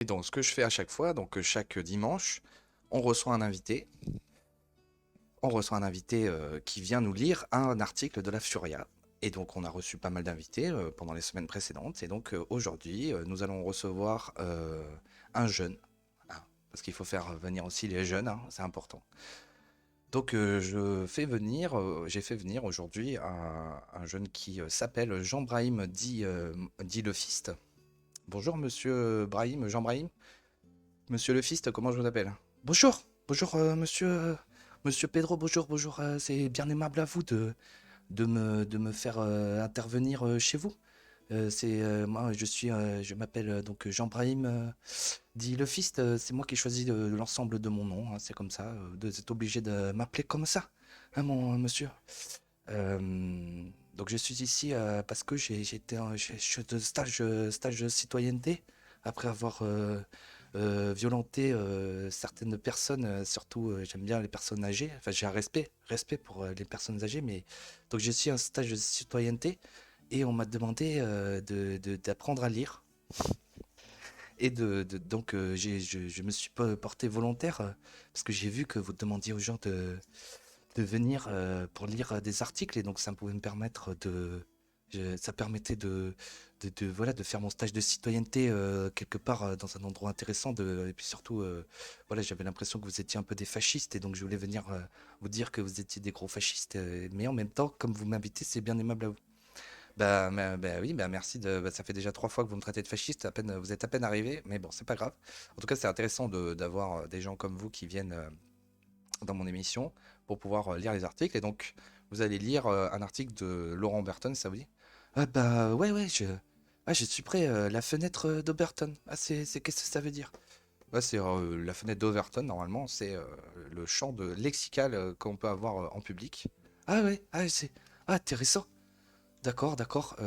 donc, ce que je fais à chaque fois, donc chaque dimanche, on reçoit un invité. On reçoit un invité qui vient nous lire un article de la Furia. Et donc, on a reçu pas mal d'invités pendant les semaines précédentes. Et donc, aujourd'hui, nous allons recevoir un jeune. Hein, parce qu'il faut faire venir aussi les jeunes, hein, c'est important. Donc, j'ai fait venir aujourd'hui un jeune qui s'appelle Jean Brahim, dit le Fist. Bonjour, monsieur Brahim, Jean Brahim. Monsieur le Fist, comment je vous appelle? Bonjour, bonjour, monsieur Pedro, bonjour, bonjour. C'est bien aimable à vous de me faire intervenir chez vous. Moi, je m'appelle donc Jean Brahim, dit le Fist. C'est moi qui ai choisi l'ensemble de mon nom, hein, c'est comme ça. Vous êtes obligé de m'appeler comme ça, hein, mon monsieur. Donc je suis ici parce que je suis de stage de citoyenneté après avoir violenté certaines personnes, surtout j'aime bien les personnes âgées, enfin j'ai un respect pour les personnes âgées, mais donc j'ai suis un stage de citoyenneté et on m'a demandé d'apprendre à lire et donc je me suis porté volontaire parce que j'ai vu que vous demandiez aux gens de venir pour lire des articles et donc ça pouvait me permettre ça permettait voilà, de faire mon stage de citoyenneté quelque part dans un endroit intéressant et puis surtout voilà, j'avais l'impression que vous étiez un peu des fascistes et donc je voulais venir vous dire que vous étiez des gros fascistes mais en même temps comme vous m'invitez c'est bien aimable à vous. Bah oui, bah merci ça fait déjà 3 fois que vous me traitez de fasciste, vous êtes à peine arrivé, mais bon, c'est pas grave. En tout cas, c'est intéressant d'avoir des gens comme vous qui viennent dans mon émission pour pouvoir lire les articles. Et donc, vous allez lire un article de Laurent Burton, ça vous dit? Ah bah ouais, ouais, je suis prêt. La fenêtre d'Oberton. Ah, qu'est-ce que ça veut dire? Ouais, c'est la fenêtre d'Overton, normalement, c'est le champ de lexical qu'on peut avoir en public. Ah ouais, Ah, intéressant. D'accord, d'accord.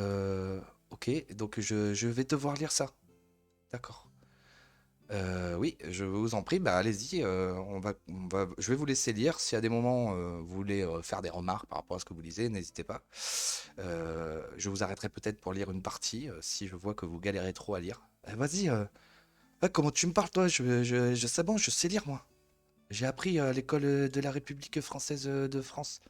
Ok, donc je vais devoir lire ça. D'accord. Oui, je vous en prie, bah allez-y, je vais vous laisser lire. Si à des moments vous voulez faire des remarques par rapport à ce que vous lisez, n'hésitez pas. Je vous arrêterai peut-être pour lire une partie si je vois que vous galérez trop à lire. Vas-y, comment tu me parles toi? C'est bon, je sais lire moi. J'ai appris à l'école de la République française de France.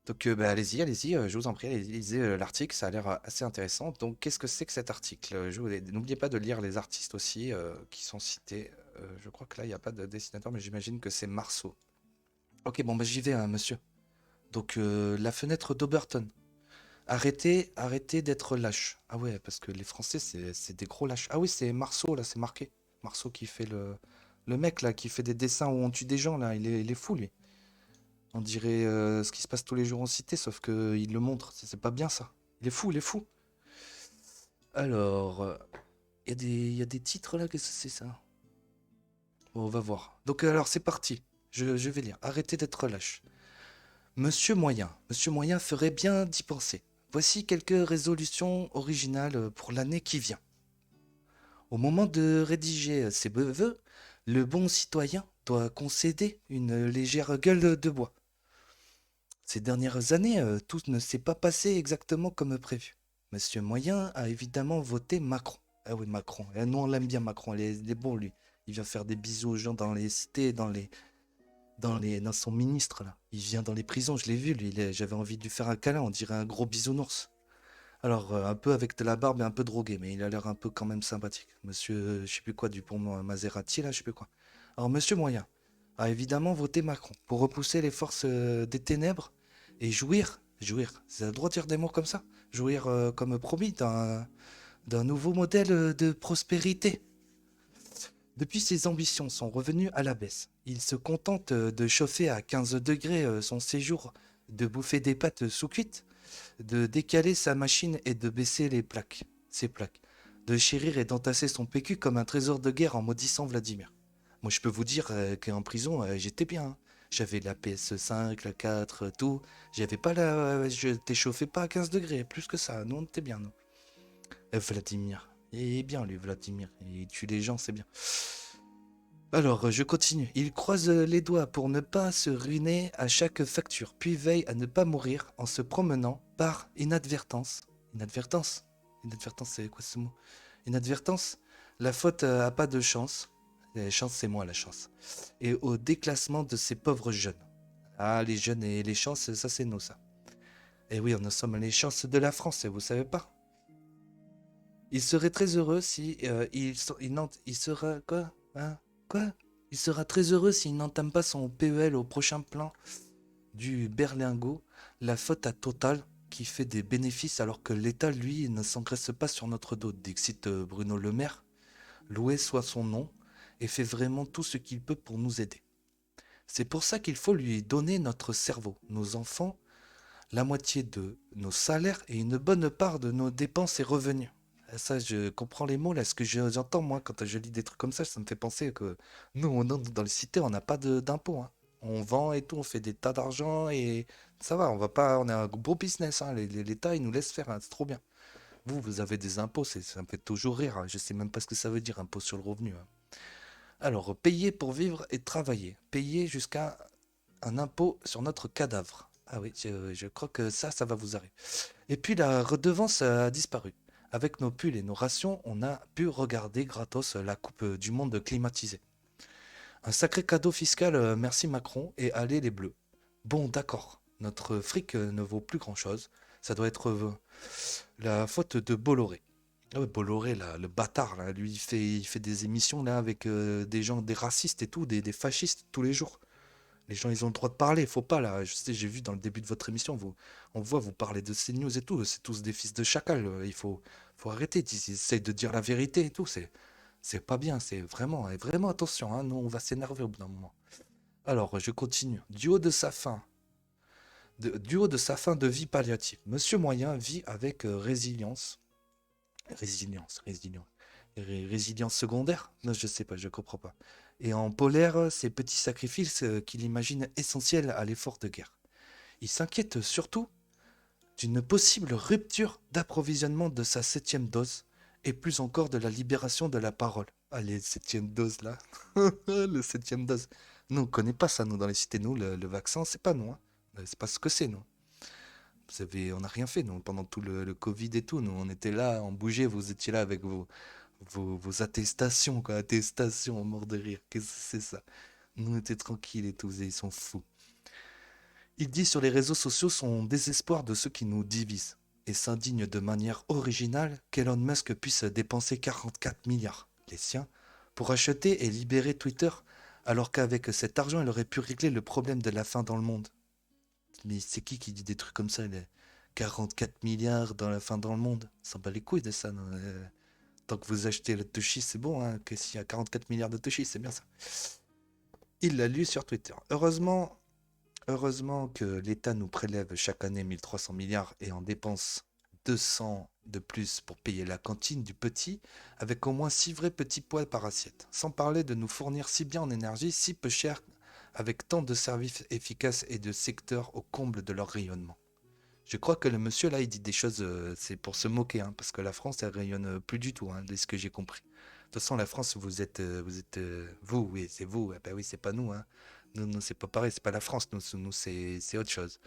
Donc bah, allez-y, allez-y, je vous en prie, allez lisez l'article, ça a l'air assez intéressant. Donc qu'est-ce que c'est que cet article? N'oubliez pas de lire les artistes aussi qui sont cités. Je crois que là, il n'y a pas de dessinateur, mais j'imagine que c'est Marceau. Ok, bon, bah, j'y vais, hein, monsieur. Donc la fenêtre d'Oberton. Arrêtez d'être lâche. Ah ouais, parce que les Français, c'est des gros lâches. Ah oui, c'est Marceau, là, c'est marqué. Marceau qui fait le mec, là, qui fait des dessins où on tue des gens, là, il est fou, lui. On dirait ce qui se passe tous les jours en cité, sauf que il le montre. C'est pas bien ça. Il est fou, il est fou. Alors, il y a des titres là, qu'est-ce que c'est ça? Bon, on va voir. Donc alors c'est parti. Je vais lire. Arrêtez d'être lâche. Monsieur Moyen ferait bien d'y penser. Voici quelques résolutions originales pour l'année qui vient. Au moment de rédiger ses vœux, le bon citoyen doit concéder une légère gueule de bois. Ces dernières années, tout ne s'est pas passé exactement comme prévu. Monsieur Moyen a évidemment voté Macron. Ah oui, Macron. Et nous, on l'aime bien, Macron. Il est bon, lui. Il vient faire des bisous aux gens dans les cités, dans son ministre, là. Il vient dans les prisons, je l'ai vu, lui. J'avais envie de lui faire un câlin, on dirait un gros bisounours. Alors, un peu avec de la barbe et un peu drogué, mais il a l'air un peu quand même sympathique. Monsieur, je sais plus quoi, Maserati, là, je sais plus quoi. Alors, Monsieur Moyen a évidemment voté Macron pour repousser les forces des ténèbres et jouir, c'est le droit de dire des mots comme ça, jouir comme promis d'un nouveau modèle de prospérité. Depuis ses ambitions sont revenues à la baisse, il se contente de chauffer à 15 degrés son séjour, de bouffer des pâtes sous cuites, de décaler sa machine et de baisser ses plaques, de chérir et d'entasser son PQ comme un trésor de guerre en maudissant Vladimir. Moi, je peux vous dire qu'en prison, j'étais bien, hein. J'avais la PS5, la 4, tout. J'avais pas je t'échauffais pas à 15 degrés, plus que ça. Nous, on était bien, nous. Vladimir. Il est bien, lui, Vladimir. Il tue les gens, c'est bien. Alors, je continue. Il croise les doigts pour ne pas se ruiner à chaque facture, puis veille à ne pas mourir en se promenant par inadvertance. Inadvertance? Inadvertance, c'est quoi ce mot? Inadvertance? La faute a pas de chance. La chance, c'est moi la chance. Et au déclassement de ces pauvres jeunes. Ah, les jeunes et les chances, ça c'est nous, ça. Et oui, nous sommes les chances de la France, et vous savez pas. Il serait très heureux si il sera quoi? Hein? Quoi? Il sera très heureux s'il n'entame pas son PEL au prochain plan du berlingot, la faute à Total qui fait des bénéfices alors que l'État, lui, ne s'engraisse pas sur notre dos. Dixit Bruno Le Maire, loué soit son nom, et fait vraiment tout ce qu'il peut pour nous aider. C'est pour ça qu'il faut lui donner notre cerveau, nos enfants, la moitié de nos salaires et une bonne part de nos dépenses et revenus. Ça, je comprends les mots là. Ce que j'entends moi quand je lis des trucs comme ça me fait penser que nous, dans les cités, on n'a pas d'impôts. Hein. On vend et tout, on fait des tas d'argent et ça va. On va pas, on a un beau business. Hein. L'État, il nous laisse faire. Hein, c'est trop bien. Vous avez des impôts, ça me fait toujours rire. Hein. Je sais même pas ce que ça veut dire, impôt sur le revenu. Hein. Alors, payer pour vivre et travailler. Payer jusqu'à un impôt sur notre cadavre. Ah oui, je crois que ça va vous arriver. Et puis la redevance a disparu. Avec nos pulls et nos rations, on a pu regarder gratos la Coupe du Monde climatisée. Un sacré cadeau fiscal, merci Macron, et allez les bleus. Bon, d'accord, notre fric ne vaut plus grand-chose. Ça doit être la faute de Bolloré. Ah ouais, Bolloré, là, le bâtard, là, lui, il fait des émissions là avec des gens, des racistes et tout, des fascistes tous les jours. Les gens, ils ont le droit de parler, faut pas là. Je sais, j'ai vu dans le début de votre émission, on voit vous parler de CNews et tout. C'est tous des fils de chacal. Il faut arrêter. Ils essayent de dire la vérité et tout. C'est pas bien. C'est vraiment, et vraiment attention. Hein, nous, on va s'énerver au bout d'un moment. Alors, je continue. Du haut de sa fin de vie palliative, Monsieur Moyen vit avec résilience. Résilience secondaire? Non, je sais pas, je comprends pas. Et en polaire, ces petits sacrifices qu'il imagine essentiels à l'effort de guerre. Il s'inquiète surtout d'une possible rupture d'approvisionnement de sa septième dose, et plus encore de la libération de la parole. Allez, septième dose là. Le septième dose. Nous, on connaît pas ça, nous, dans les cités. Nous, le vaccin, c'est pas nous. Hein. C'est pas ce que c'est, nous. On n'a rien fait, nous, pendant tout le Covid et tout. Nous, on était là, on bougeait, vous étiez là avec vos attestations, quoi. Attestations, mort de rire. Qu'est-ce que c'est ça? Nous, on était tranquilles et tout, et ils sont fous. Il dit sur les réseaux sociaux son désespoir de ceux qui nous divisent et s'indigne de manière originale qu'Elon Musk puisse dépenser 44 milliards, les siens, pour acheter et libérer Twitter, alors qu'avec cet argent, il aurait pu régler le problème de la faim dans le monde. Mais c'est qui dit des trucs comme ça, les 44 milliards dans la faim dans le monde? Ça s'en bat les couilles de ça. Non. Tant que vous achetez le Toshi, c'est bon, hein, que s'il y a 44 milliards de Toshi, c'est bien ça. Il l'a lu sur Twitter. Heureusement que l'État nous prélève chaque année 1300 milliards et en dépense 200 de plus pour payer la cantine du petit, avec au moins 6 vrais petits pois par assiette. Sans parler de nous fournir si bien en énergie, si peu cher, avec tant de services efficaces et de secteurs au comble de leur rayonnement. Je crois que le monsieur là, il dit des choses, c'est pour se moquer, hein, parce que la France, elle rayonne plus du tout, hein, de ce que j'ai compris. De toute façon, la France, vous, oui, c'est vous, eh ben oui, c'est pas nous, hein. Nous, c'est pas pareil, c'est pas la France, nous c'est autre chose.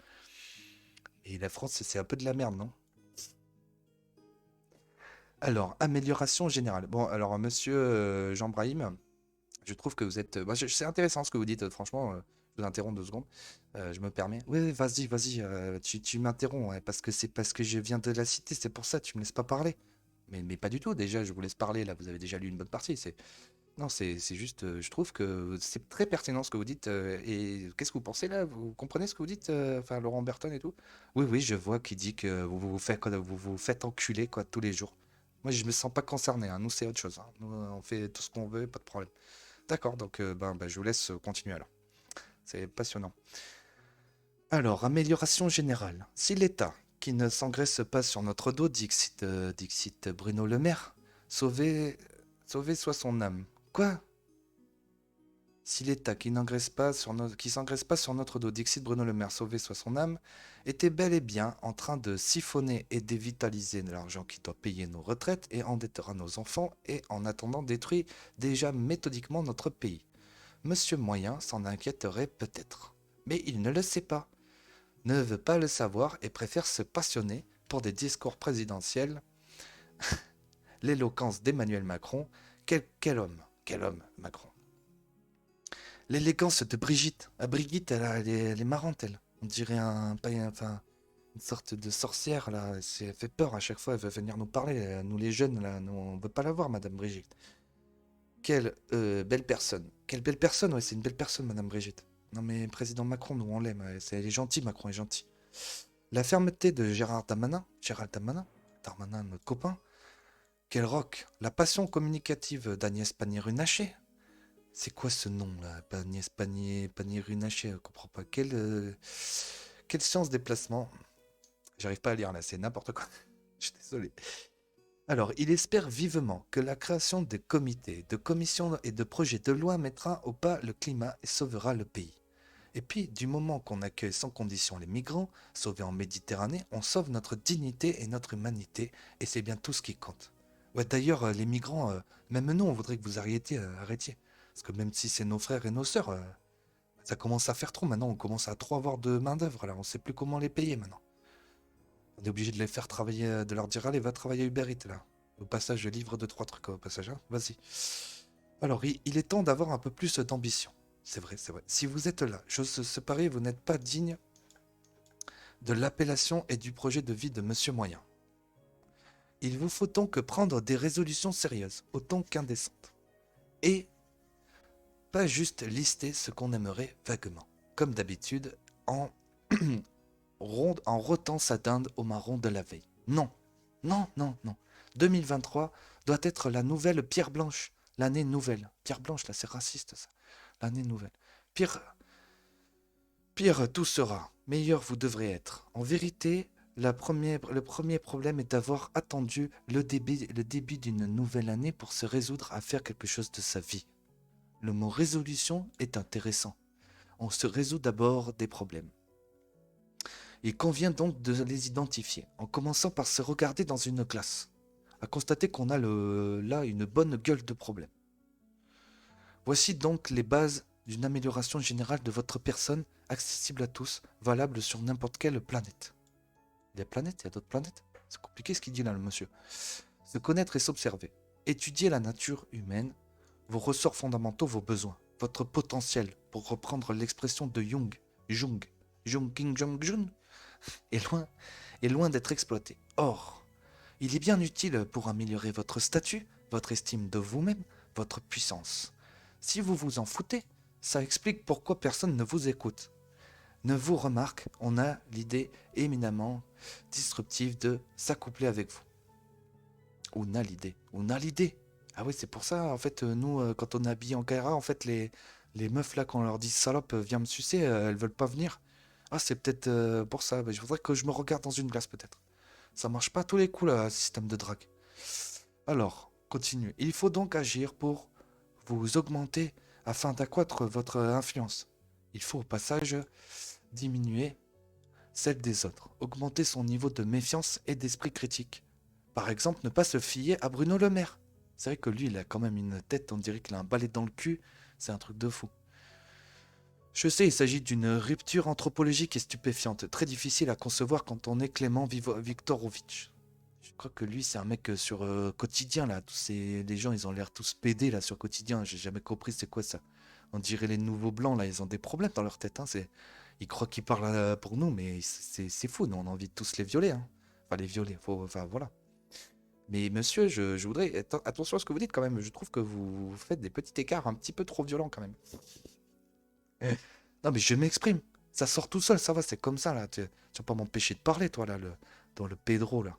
Et la France, c'est un peu de la merde, non? Alors, amélioration générale. Bon, alors, monsieur Jean Brahim, je trouve que vous êtes. Bah, c'est intéressant ce que vous dites, franchement. Je vous interromps 2 secondes. Je me permets. Oui, oui, vas-y. Tu m'interromps, ouais, parce que c'est parce que je viens de la cité, c'est pour ça, tu me laisses pas parler. Mais pas du tout, déjà, je vous laisse parler, là, vous avez déjà lu une bonne partie. Non, c'est juste, je trouve que c'est très pertinent ce que vous dites. Et qu'est-ce que vous pensez là? Vous comprenez ce que vous dites? Enfin, Laurent Berton et tout? Oui, oui, je vois qu'il dit que vous vous faites enculer, quoi, tous les jours. Moi, je me sens pas concerné, hein. Nous, c'est autre chose. Hein. Nous, on fait tout ce qu'on veut, pas de problème. D'accord, donc je vous laisse continuer alors. C'est passionnant. Alors, amélioration générale. Si l'État, qui ne s'engraisse pas sur notre dos, dixit Bruno Le Maire, sauver soit son âme. Quoi? Si l'État, qui s'engraisse pas sur notre dos, dixit Bruno Le Maire, sauver soit son âme, était bel et bien en train de siphonner et dévitaliser l'argent qui doit payer nos retraites et endettera nos enfants et en attendant détruit déjà méthodiquement notre pays. Monsieur Moyen s'en inquiéterait peut-être. Mais il ne le sait pas, ne veut pas le savoir et préfère se passionner pour des discours présidentiels, l'éloquence d'Emmanuel Macron, quel homme, Macron. L'élégance de Brigitte. Ah, Brigitte, elle est marrante, elle. On dirait enfin, une sorte de sorcière, là. Elle fait peur à chaque fois, elle veut venir nous parler. Nous, les jeunes, là, nous, on veut pas la voir, Madame Brigitte. Quelle belle personne. Quelle belle personne, ouais, c'est une belle personne, Madame Brigitte. Non, mais président Macron, nous, on l'aime. Ouais, elle est gentil, Macron est gentil. La fermeté de Darmanin, notre copain. Quel rock. La passion communicative d'Agnès Pannier-Runacher. C'est quoi ce nom là? Agnès Pannier-Runacher, je comprends pas. Quelle science des placements. J'arrive pas à lire là, c'est n'importe quoi. Je suis désolé. Alors, il espère vivement que la création de comités, de commissions et de projets de loi mettra au pas le climat et sauvera le pays. Et puis, du moment qu'on accueille sans condition les migrants, sauvés en Méditerranée, on sauve notre dignité et notre humanité, et c'est bien tout ce qui compte. Ouais, d'ailleurs, les migrants, même nous, on voudrait que vous arrêtiez. Parce que même si c'est nos frères et nos sœurs, ça commence à faire trop. Maintenant, on commence à trop avoir de main-d'œuvre, là. On sait plus comment les payer maintenant. On est obligé de les faire travailler, de leur dire, allez, va travailler Uber Eats, là. Au passage, je livre deux, trois trucs au passage, hein. Vas-y. Alors, il est temps d'avoir un peu plus d'ambition. C'est vrai, c'est vrai. Si vous êtes là, j'ose se parier, vous n'êtes pas digne de l'appellation et du projet de vie de Monsieur Moyen. Il vous faut donc prendre des résolutions sérieuses, autant qu'indécentes. Et pas juste lister ce qu'on aimerait vaguement. Comme d'habitude, en, en rotant sa dinde au marron de la veille. Non, non, non, non. 2023 doit être la nouvelle pierre blanche. L'année nouvelle. Pierre blanche, là, c'est raciste, ça. L'année nouvelle. Pire, pire tout sera. Meilleur vous devrez être. En vérité, le premier problème est d'avoir attendu le début d'une nouvelle année pour se résoudre à faire quelque chose de sa vie. Le mot résolution est intéressant. On se résout d'abord des problèmes. Il convient donc de les identifier, en commençant par se regarder dans une classe, à constater qu'on a là une bonne gueule de problème. Voici donc les bases d'une amélioration générale de votre personne, accessible à tous, valable sur n'importe quelle planète. Il y a planète, il y a d'autres planètes. C'est compliqué ce qu'il dit là, le monsieur. Se connaître et s'observer. Étudier la nature humaine, vos ressorts fondamentaux, vos besoins, votre potentiel, pour reprendre l'expression de Jung, King Jong-un, est loin d'être exploité. Or, il est bien utile pour améliorer votre statut, votre estime de vous-même, votre puissance. Si vous vous en foutez, ça explique pourquoi personne ne vous écoute. Ne vous remarque, on a l'idée éminemment disruptive de s'accoupler avec vous. On a l'idée. Ah oui, c'est pour ça, en fait, nous, quand on est habillé en Kaira, en fait, les meufs là, quand on leur dit salope, viens me sucer, elles veulent pas venir. Ah, c'est peut-être pour ça. Bah, je voudrais que je me regarde dans une glace, peut-être. Ça marche pas à tous les coups, là, ce système de drague. Alors, continue. Il faut donc agir pour vous augmenter afin d'accroître votre influence. Il faut au passage diminuer celle des autres, augmenter son niveau de méfiance et d'esprit critique. Par exemple, ne pas se fier à Bruno Le Maire. C'est vrai que lui, il a quand même une tête, on dirait qu'il a un balai dans le cul. C'est un truc de fou. Je sais, il s'agit d'une rupture anthropologique et stupéfiante, très difficile à concevoir quand on est Clément Viktorovitch. Je crois que lui, c'est un mec sur Quotidien, là. Les gens, ils ont l'air tous pédés, là, sur Quotidien. J'ai jamais compris c'est quoi ça. On dirait les nouveaux blancs, là, ils ont des problèmes dans leur tête. Hein. Ils croient qu'ils parlent pour nous, mais c'est fou. Nous, on a envie de tous les violer. Hein. Enfin, les violer. Enfin, voilà. Mais monsieur, je voudrais... Attention à ce que vous dites, quand même. Je trouve que vous faites des petits écarts un petit peu trop violents, quand même. Non, mais je m'exprime. Ça sort tout seul, ça va, c'est comme ça, là. Tu vas pas m'empêcher de parler, toi, là, dans le pédro, là.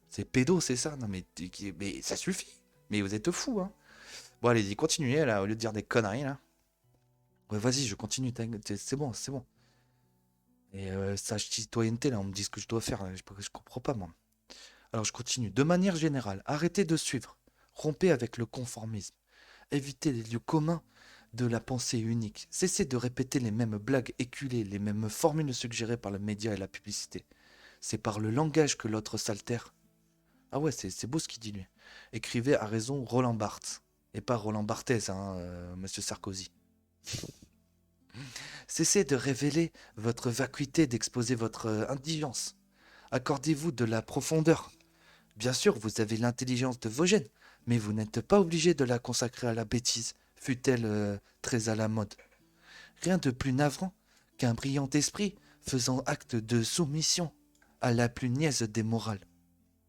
C'est pédo, c'est ça? Non, mais ça suffit. Mais vous êtes fous, hein. Bon, allez-y, continuez, là, au lieu de dire des conneries, là. Ouais, vas-y, je continue. C'est bon, c'est bon. Et sage citoyenneté, là, on me dit ce que je dois faire. Là, je comprends pas, moi. Alors, je continue. De manière générale, arrêtez de suivre. Rompez avec le conformisme. Évitez les lieux communs de la pensée unique. Cessez de répéter les mêmes blagues éculées, les mêmes formules suggérées par les médias et la publicité. C'est par le langage que l'autre s'altère. Ah ouais, c'est beau ce qu'il dit, lui. Écrivait à raison Roland Barthes. Et pas Roland Barthez, hein, monsieur Sarkozy. Cessez de révéler votre vacuité, d'exposer votre indigence. Accordez-vous de la profondeur. Bien sûr, vous avez l'intelligence de vos gènes, Mais vous n'êtes pas obligé de la consacrer à la bêtise, fût-elle très à la mode. Rien de plus navrant qu'un brillant esprit faisant acte de soumission à la plus niaise des morales.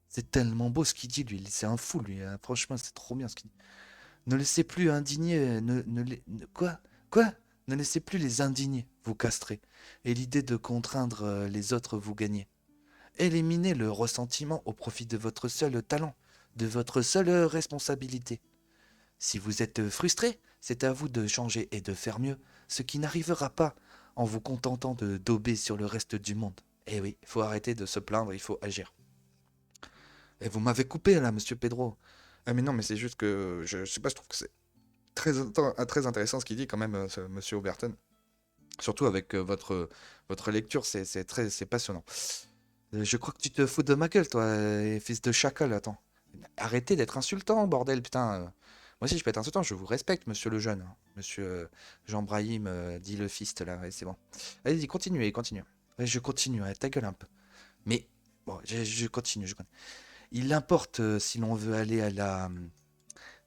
C'est tellement beau ce qu'il dit, lui. C'est un fou, lui. Hein. Franchement, c'est trop bien ce qu'il dit. Ne laissez plus indigner. Quoi? Quoi? Ne laissez plus les indigner, vous castrez. Et l'idée de contraindre les autres vous gagnez. Éliminez le ressentiment au profit de votre seul talent, de votre seule responsabilité. Si vous êtes frustré, c'est à vous de changer et de faire mieux, ce qui n'arrivera pas en vous contentant de dober sur le reste du monde. Eh oui, il faut arrêter de se plaindre, il faut agir. Et vous m'avez coupé là, monsieur Pedro. Ah mais non, mais c'est juste que je sais pas, je trouve que c'est très intéressant ce qu'il dit quand même, ce monsieur Overton. Surtout avec votre lecture, c'est passionnant. Je crois que tu te fous de ma gueule, toi, fils de chacal, attends. Arrêtez d'être insultant, bordel, putain. Moi aussi, je peux être insultant, je vous respecte, monsieur le jeune. Monsieur Jean Brahim, dit le fist, là, ouais, c'est bon. Allez-y, continuez, continuez. Ouais, je continue, ouais, ta gueule un peu. Mais, bon, je continue, je continue. Il importe si l'on veut aller à la...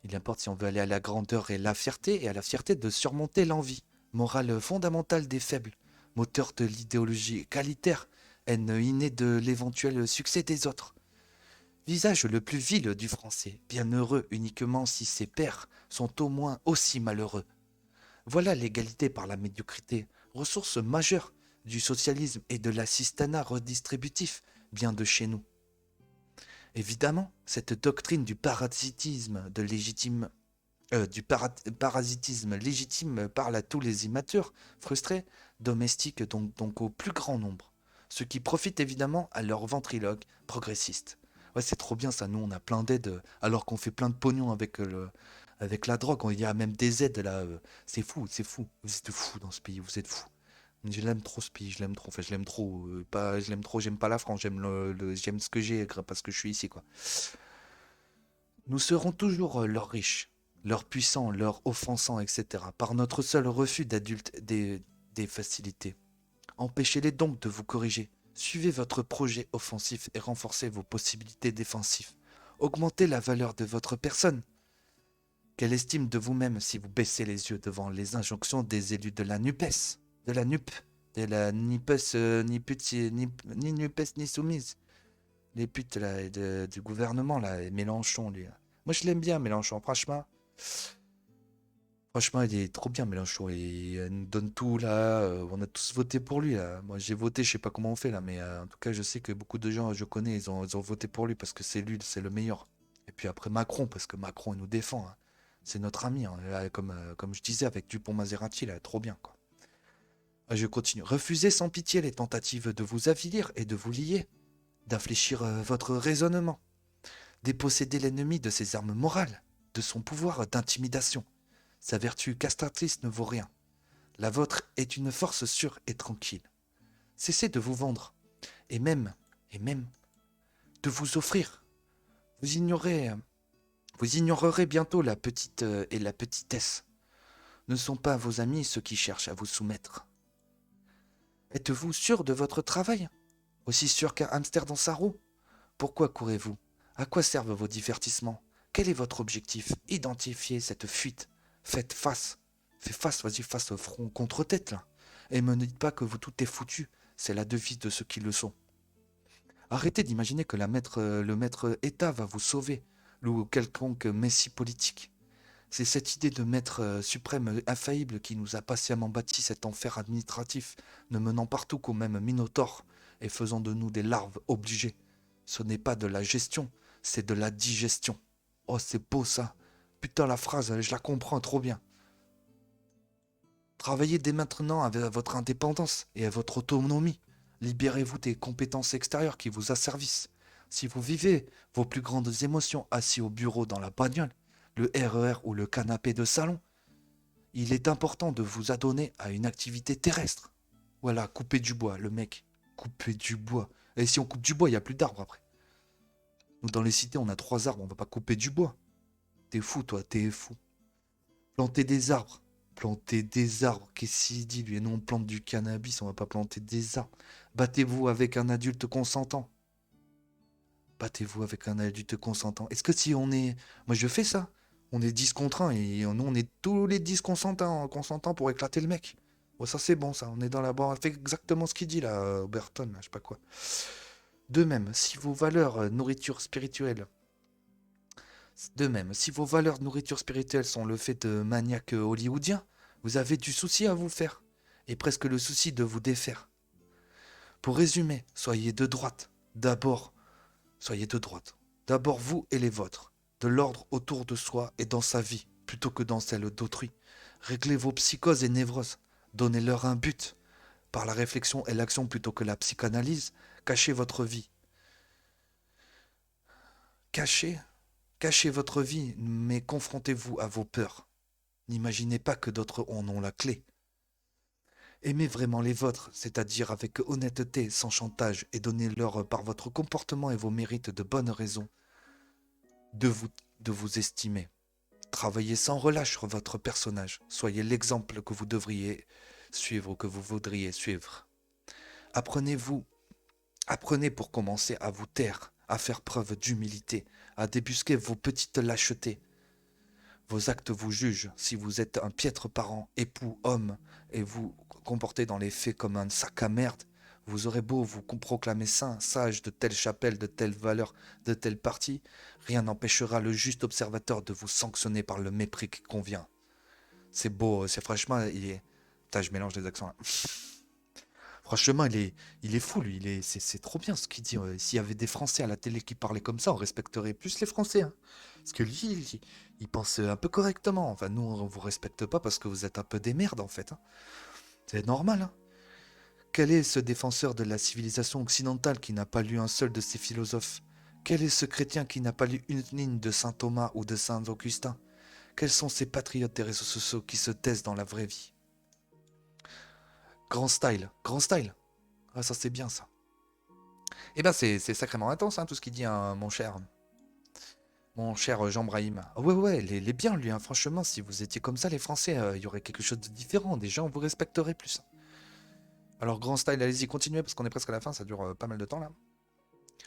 Il importe si on veut aller à la grandeur et la fierté, et à la fierté de surmonter l'envie, morale fondamentale des faibles, moteur de l'idéologie qualitaire, haine innée de l'éventuel succès des autres. Visage le plus vil du français, bienheureux uniquement si ses pairs sont au moins aussi malheureux. Voilà l'égalité par la médiocrité, ressource majeure du socialisme et de l'assistanat redistributif, bien de chez nous. Évidemment, cette doctrine du parasitisme de légitime parasitisme légitime parle à tous les immatures, frustrés, domestiques donc au plus grand nombre. Ce qui profite évidemment à leurs ventriloques progressistes. Ouais, c'est trop bien ça, nous on a plein d'aides, alors qu'on fait plein de pognon avec la drogue, il y a même des aides là, c'est fou, c'est fou. Vous êtes fous dans ce pays, vous êtes fous. Je l'aime trop ce pays, je l'aime trop, enfin je l'aime trop, pas, je l'aime trop, j'aime pas la France, j'aime ce que j'ai parce que je suis ici quoi. Nous serons toujours leurs riches, leurs puissants, leurs offensants, etc. par notre seul refus d'adulte des facilités. Empêchez-les donc de vous corriger. Suivez votre projet offensif et renforcez vos possibilités défensives. Augmentez la valeur de votre personne. Quelle estime de vous-même si vous baissez les yeux devant les injonctions des élus de la NUPES, de la NUP, de la NIPES, ni pute, ni NUPES ni soumise, les putes là, du gouvernement là, et Mélenchon lui. Moi je l'aime bien Mélenchon, franchement. Franchement, il est trop bien Mélenchon. Il nous donne tout là. On a tous voté pour lui là. Moi j'ai voté, je sais pas comment on fait là, mais en tout cas je sais que beaucoup de gens je connais, ils ont voté pour lui parce que c'est lui, c'est le meilleur. Et puis après Macron, parce que Macron il nous défend. Hein. C'est notre ami, hein, là, comme je disais avec Dupont-Moretti là, trop bien quoi. Ah, je continue. Refusez sans pitié les tentatives de vous avilir et de vous lier, d'infléchir votre raisonnement. Déposséder l'ennemi de ses armes morales, de son pouvoir d'intimidation. Sa vertu castratrice ne vaut rien. La vôtre est une force sûre et tranquille. Cessez de vous vendre, et même, de vous offrir. Vous ignorez, vous ignorerez bientôt la petite et la petitesse. Ne sont pas vos amis ceux qui cherchent à vous soumettre. Êtes-vous sûr de votre travail? Aussi sûr qu'un hamster dans sa roue? Pourquoi courez-vous? À quoi servent vos divertissements? Quel est votre objectif? Identifiez cette fuite. Faites face. Faites face, vas-y, face au front contre tête, là. Et me dites pas que vous tout est foutu. C'est la devise de ceux qui le sont. Arrêtez d'imaginer que le maître État va vous sauver, ou quelconque messie politique. C'est cette idée de maître suprême infaillible qui nous a patiemment bâti cet enfer administratif, ne menant partout qu'au même minotaure et faisant de nous des larves obligées. Ce n'est pas de la gestion, c'est de la digestion. Oh, c'est beau ça. Putain, la phrase, je la comprends trop bien. Travaillez dès maintenant à votre indépendance et à votre autonomie. Libérez-vous des compétences extérieures qui vous asservissent. Si vous vivez vos plus grandes émotions assis au bureau dans la bagnole, le RER ou le canapé de salon, il est important de vous adonner à une activité terrestre. Voilà, couper du bois, le mec. Couper du bois. Et si on coupe du bois, il n'y a plus d'arbres après. Nous, dans les cités, on a 3 arbres, on va pas couper du bois. T'es fou, toi, t'es fou. Planter des arbres. Planter des arbres. Qu'est-ce qu'il dit, lui? Et non, on plante du cannabis, on va pas planter des arbres. Battez-vous avec un adulte consentant. Battez-vous avec un adulte consentant. Est-ce que si on est... Moi, je fais ça. On est 10 contre 1 et nous, on est tous les 10 consentants pour éclater le mec. Bon, ça, c'est bon, ça. On est dans la bonne. On fait exactement ce qu'il dit, là, Oberton, là, je sais pas quoi. De même, si vos valeurs nourriture spirituelle... De même, si vos valeurs de nourriture spirituelle sont le fait de maniaques hollywoodiens, vous avez du souci à vous faire. Et presque le souci de vous défaire. Pour résumer, soyez de droite. D'abord, soyez de droite. D'abord vous et les vôtres. De l'ordre autour de soi et dans sa vie, plutôt que dans celle d'autrui. Réglez vos psychoses et névroses. Donnez-leur un but. Par la réflexion et l'action plutôt que la psychanalyse, cachez votre vie. Cachez, cachez votre vie, mais confrontez-vous à vos peurs. N'imaginez pas que d'autres en ont la clé. Aimez vraiment les vôtres, c'est-à-dire avec honnêteté, sans chantage, et donnez-leur par votre comportement et vos mérites de bonnes raisons de vous, de vous estimer. Travaillez sans relâche sur votre personnage. Soyez l'exemple que vous devriez suivre ou que vous voudriez suivre. Apprenez-vous, apprenez pour commencer à vous taire, à faire preuve d'humilité, à débusquer vos petites lâchetés. Vos actes vous jugent. Si vous êtes un piètre parent, époux, homme, et vous comportez dans les faits comme un sac à merde, vous aurez beau vous proclamer saint, sage de telle chapelle, de telle valeur, de tel parti, rien n'empêchera le juste observateur de vous sanctionner par le mépris qui convient. C'est beau, c'est franchement, il est... Putain, je mélange les accents là. Franchement, il est fou, lui. C'est trop bien ce qu'il dit. S'il y avait des Français à la télé qui parlaient comme ça, on respecterait plus les Français, hein. Parce que lui, il pense un peu correctement. Enfin, nous, on vous respecte pas parce que vous êtes un peu des merdes, en fait, hein. C'est normal, hein. Quel est ce défenseur de la civilisation occidentale qui n'a pas lu un seul de ses philosophes? Quel est ce chrétien qui n'a pas lu une ligne de saint Thomas ou de saint Augustin? Quels sont ces patriotes des réseaux sociaux qui se taisent dans la vraie vie? Grand style, grand style. Ah, ça c'est bien ça. Eh ben c'est sacrément intense, hein, tout ce qu'il dit, hein, mon cher Jean Brahim. Ah ouais, ouais, il est bien lui, hein, franchement, si vous étiez comme ça, les Français, il y aurait quelque chose de différent, des gens vous respecteraient plus. Alors, grand style, allez-y, continuez, parce qu'on est presque à la fin, ça dure pas mal de temps là.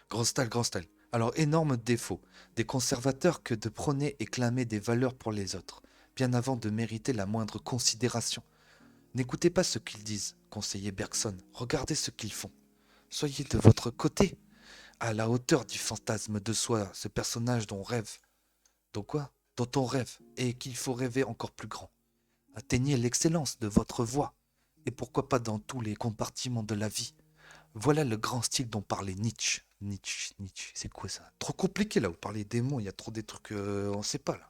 Grand style, grand style. Alors, énorme défaut, des conservateurs que de prôner et clamer des valeurs pour les autres, bien avant de mériter la moindre considération. N'écoutez pas ce qu'ils disent, conseiller Bergson, regardez ce qu'ils font. Soyez de votre côté, à la hauteur du fantasme de soi, ce personnage dont on rêve. Donc quoi? Dont on rêve, et qu'il faut rêver encore plus grand. Atteignez l'excellence de votre voix, et pourquoi pas dans tous les compartiments de la vie. Voilà le grand style dont parlait Nietzsche. Nietzsche, c'est quoi ça? Trop compliqué là, vous parlez des mots, il y a trop des trucs, on sait pas là.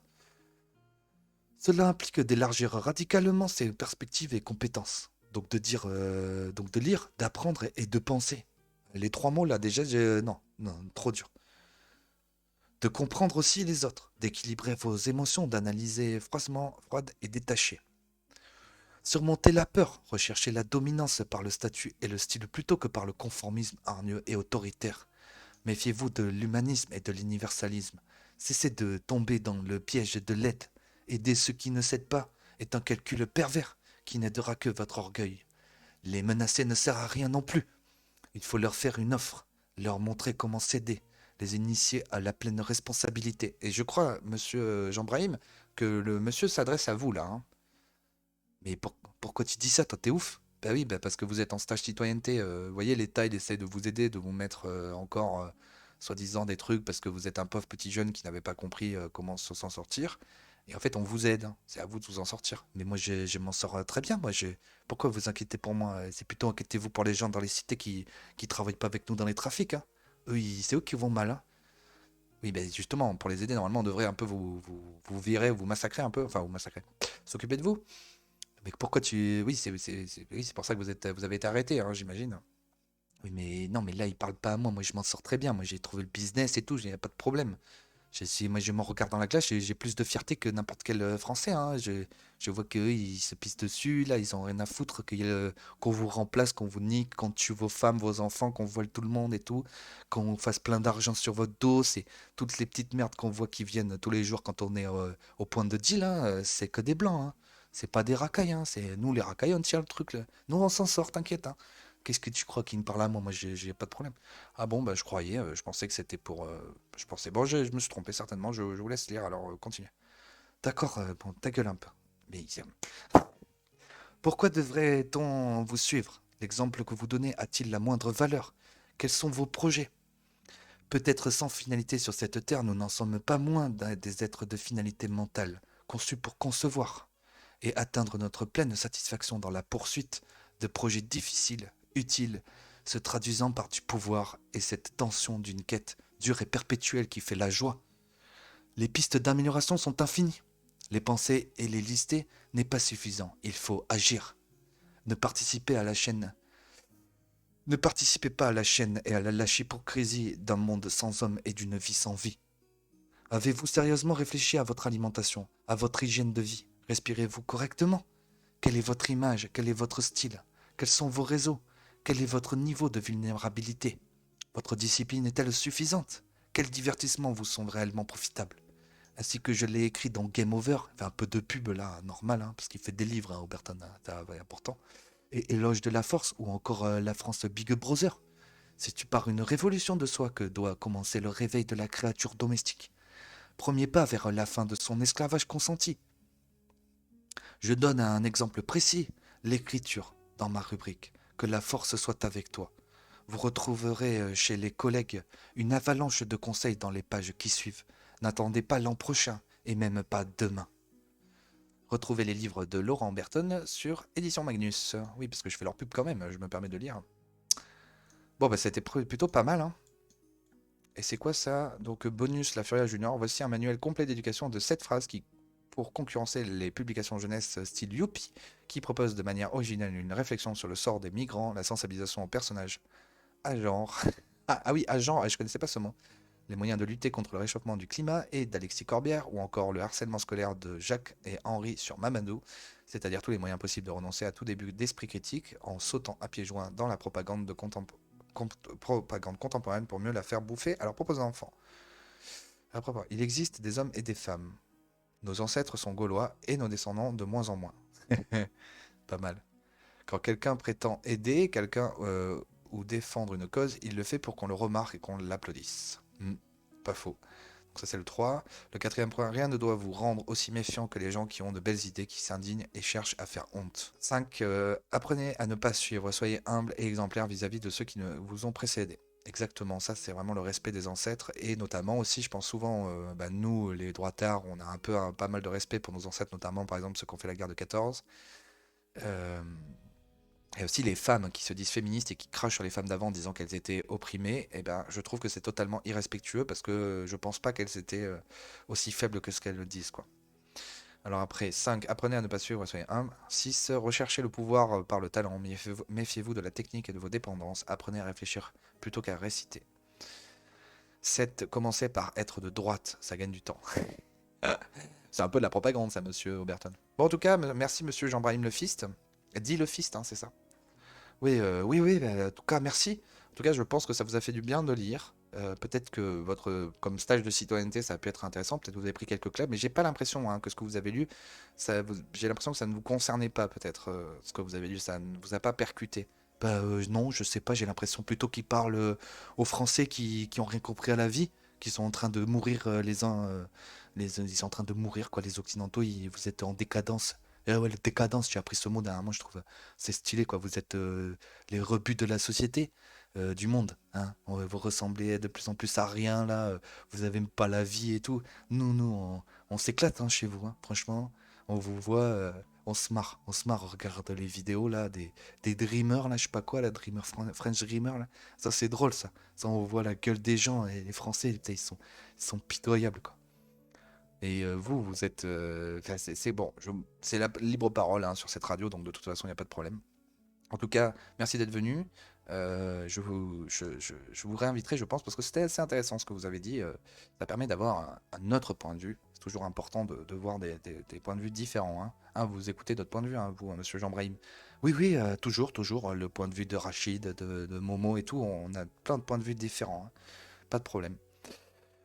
Cela implique d'élargir radicalement ses perspectives et compétences. Donc de lire, d'apprendre et de penser. Les trois mots là déjà, non, non, trop dur. De comprendre aussi les autres, d'équilibrer vos émotions, d'analyser froidement, froide et détachée. Surmonter la peur, rechercher la dominance par le statut et le style plutôt que par le conformisme hargneux et autoritaire. Méfiez-vous de l'humanisme et de l'universalisme. Cessez de tomber dans le piège de l'aide. Aider ceux qui ne cèdent pas est un calcul pervers qui n'aidera que votre orgueil. Les menacer ne sert à rien non plus. Il faut leur faire une offre, leur montrer comment céder, les initier à la pleine responsabilité. Et je crois, monsieur Jean Brahim, que le monsieur s'adresse à vous là, hein. Mais pourquoi tu dis ça? Toi, t'es ouf? Bah oui, bah parce que vous êtes en stage citoyenneté. Vous voyez, l'État, il essaie de vous aider, de vous mettre encore, soi-disant, des trucs parce que vous êtes un pauvre petit jeune qui n'avait pas compris comment s'en sortir. Et en fait, on vous aide, hein. C'est à vous de vous en sortir. Mais moi, je m'en sors très bien. Moi, pourquoi vous inquiétez pour moi? C'est plutôt inquiétez-vous pour les gens dans les cités qui travaillent pas avec nous dans les trafics, hein. Eux, c'est eux qui vont mal, hein. Oui, ben justement, pour les aider, normalement, on devrait un peu vous virer, vous massacrer un peu. Enfin, vous massacrer. S'occuper de vous. Mais pourquoi tu... Oui, oui, c'est pour ça que vous avez été arrêté, hein, j'imagine. Oui, mais non, mais là, il parle pas à moi. Moi, je m'en sors très bien. Moi, j'ai trouvé le business et tout. J'ai pas de problème. Si moi, je me regarde dans la glace, j'ai plus de fierté que n'importe quel Français, hein. Je vois qu'eux, ils se pissent dessus. Là, ils ont rien à foutre qu'on vous remplace, qu'on vous nique, qu'on tue vos femmes, vos enfants, qu'on vole tout le monde et tout. Qu'on fasse plein d'argent sur votre dos. C'est toutes les petites merdes qu'on voit qui viennent tous les jours quand on est au point de deal, hein, c'est que des blancs, hein. C'est pas des racailles, hein. C'est nous, les racailles, on tient le truc, là. Nous, on s'en sort, t'inquiète, hein. Qu'est-ce que tu crois qu'il me parle à moi? Moi, j'ai pas de problème. Ah bon, bah je croyais, je pensais que c'était pour. Je pensais. Bon, je me suis trompé certainement, je vous laisse lire, alors continue. D'accord, bon, ta gueule un peu. Mais pourquoi devrait-on vous suivre? L'exemple que vous donnez a-t-il la moindre valeur? Quels sont vos projets? Peut-être sans finalité sur cette terre, nous n'en sommes pas moins des êtres de finalité mentale, conçus pour concevoir et atteindre notre pleine satisfaction dans la poursuite de projets difficiles, utiles, se traduisant par du pouvoir et cette tension d'une quête dure et perpétuelle qui fait la joie. Les pistes d'amélioration sont infinies. Les penser et les lister n'est pas suffisant, il faut agir. Ne participez à la chaîne. Ne participez pas à la chaîne et à la lâche hypocrisie d'un monde sans hommes et d'une vie sans vie. Avez-vous sérieusement réfléchi à votre alimentation, à votre hygiène de vie? Respirez-vous correctement? Quelle est votre image? Quel est votre style? Quels sont vos réseaux? Quel est votre niveau de vulnérabilité? Votre discipline est-elle suffisante? Quels divertissements vous sont réellement profitables? Ainsi que je l'ai écrit dans Game Over, il fait un peu de pub là, normal, hein, parce qu'il fait des livres, hein, Oberton, hein, c'est important. Et Éloge de la Force, ou encore La France Big Brother. C'est par une révolution de soi que doit commencer le réveil de la créature domestique. Premier pas vers la fin de son esclavage consenti. Je donne un exemple précis, l'écriture, dans ma rubrique. Que la force soit avec toi. Vous retrouverez chez les collègues une avalanche de conseils dans les pages qui suivent. N'attendez pas l'an prochain, et même pas demain. Retrouvez les livres de Laurent Berton sur Édition Magnus. Oui, parce que je fais leur pub quand même, je me permets de lire. Bon, bah c'était plutôt pas mal, hein. Et c'est quoi ça? Donc bonus La Furia Junior, voici un manuel complet d'éducation de 7 phrases qui, pour concurrencer les publications jeunesse style Youpi, qui propose de manière originale une réflexion sur le sort des migrants, la sensibilisation aux personnages, à genre... Ah oui, à genre, je connaissais pas ce mot. Les moyens de lutter contre le réchauffement du climat et d'Alexis Corbière, ou encore le harcèlement scolaire de Jacques et Henri sur Mamadou, c'est-à-dire tous les moyens possibles de renoncer à tout début d'esprit critique en sautant à pieds joints dans la propagande contemporaine pour mieux la faire bouffer à leurs propres enfants. Il existe des hommes et des femmes. Nos ancêtres sont gaulois et nos descendants de moins en moins. Pas mal. Quand quelqu'un prétend aider quelqu'un ou défendre une cause, il le fait pour qu'on le remarque et qu'on l'applaudisse. Pas faux. Donc ça c'est le 3. Le quatrième point, rien ne doit vous rendre aussi méfiant que les gens qui ont de belles idées, qui s'indignent et cherchent à faire honte. 5. Apprenez à ne pas suivre, soyez humble et exemplaire vis-à-vis de ceux qui ne vous ont précédé. Exactement, ça c'est vraiment le respect des ancêtres et notamment aussi, je pense souvent, nous les droitards, on a pas mal de respect pour nos ancêtres, notamment par exemple ceux qui ont fait la guerre de 14. Euh, et aussi les femmes qui se disent féministes et qui crachent sur les femmes d'avant en disant qu'elles étaient opprimées, eh ben, je trouve que c'est totalement irrespectueux parce que je pense pas qu'elles étaient aussi faibles que ce qu'elles le disent, quoi. Alors après, 5, apprenez à ne pas suivre, soyez humble. 6, recherchez le pouvoir par le talent, méfiez-vous de la technique et de vos dépendances, apprenez à réfléchir plutôt qu'à réciter. 7, commencez par être de droite, ça gagne du temps. C'est un peu de la propagande ça, monsieur Oberton. Bon, en tout cas, merci monsieur Jean-Brahim Le Fist. Dis Le Fist, hein, c'est ça. Oui, oui, bah, en tout cas, merci. En tout cas, je pense que ça vous a fait du bien de lire. Peut-être que comme stage de citoyenneté, ça a pu être intéressant. Peut-être que vous avez pris quelques clés, mais j'ai pas l'impression hein, que ce que vous avez lu, j'ai l'impression que ça ne vous concernait pas, peut-être, ce que vous avez lu, ça ne vous a pas percuté. Bah non, je sais pas, j'ai l'impression plutôt qu'ils parlent aux Français qui ont rien compris à la vie, qui sont en train de mourir les uns, ils sont en train de mourir, quoi, les Occidentaux, vous êtes en décadence. Ouais, la décadence, j'ai appris ce mot dernièrement, je trouve c'est stylé, quoi. Vous êtes les rebuts de la société, du monde, hein. Vous ressemblez de plus en plus à rien, là. Vous avez même pas la vie et tout. Nous, on s'éclate, hein, chez vous, hein. Franchement, on vous voit, on se marre, on regarde les vidéos, là, des dreamers, là, je sais pas quoi, la dreamer, French dreamer, là. Ça, c'est drôle, ça. Ça, on voit la gueule des gens, et les Français, putain, ils sont pitoyables, quoi. Et vous, vous êtes. Enfin, c'est bon, c'est la libre parole hein, sur cette radio, donc de toute façon, il n'y a pas de problème. En tout cas, merci d'être venu. Je vous réinviterai, je pense, parce que c'était assez intéressant ce que vous avez dit. Ça permet d'avoir un autre point de vue. C'est toujours important de voir des points de vue différents, hein. Hein, vous écoutez d'autres points de vue, hein, vous, monsieur Jean Brahim. Oui, oui, toujours. Le point de vue de Rachid, de Momo et tout, on a plein de points de vue différents, hein. Pas de problème.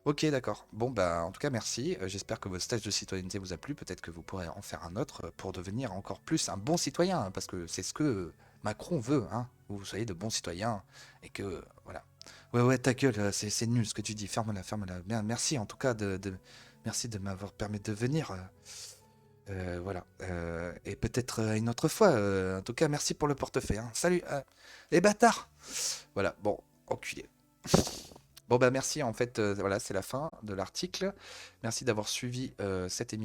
Ok, d'accord. Bon, bah, en tout cas, merci. J'espère que votre stage de citoyenneté vous a plu. Peut-être que vous pourrez en faire un autre pour devenir encore plus un bon citoyen, hein, parce que c'est ce que Macron veut, hein, que vous soyez de bons citoyens et que, voilà. Ouais, ouais, ta gueule, c'est nul ce que tu dis. Ferme-la, ferme-la. Bien, merci en tout cas merci de m'avoir permis de venir. Voilà. Et peut-être une autre fois. En tout cas, merci pour le portefeuille, hein. Salut, les bâtards. Voilà. Bon, enculé. Bon bah merci. En fait, voilà, c'est la fin de l'article. Merci d'avoir suivi cette émission.